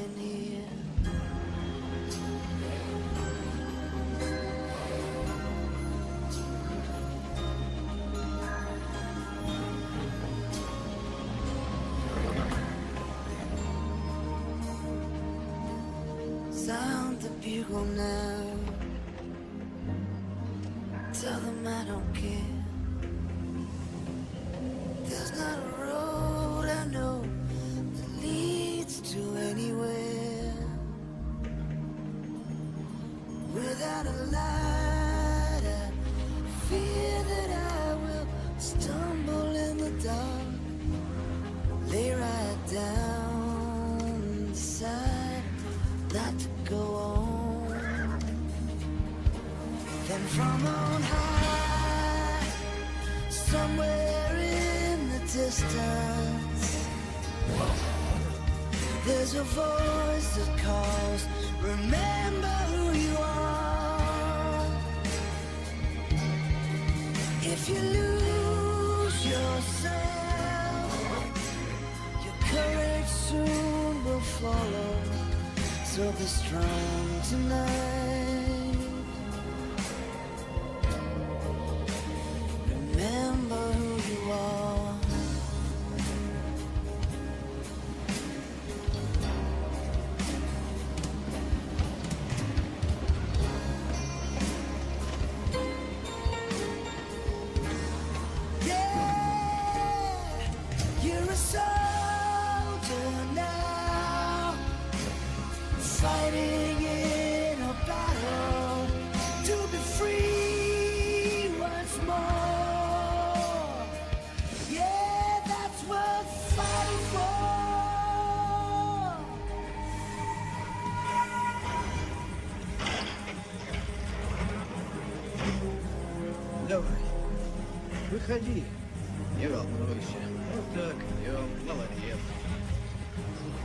in here. Sound the bugle now. Tell them I don't care. There's not a road I know that leads to anywhere without a light. I fear that I will stumble in the dark, lay right down, decide not to go on. Then from on high, somewhere in the distance, there's a voice that calls, remember who you are. If you lose yourself, your courage soon will follow. So be strong tonight. Remember who you are. Yeah, you're a soldier now, fighting in a battle to be free once more. Yeah, that's worth fighting for. Давай, выходи, не волнуйся. Вот так, идем, молодец.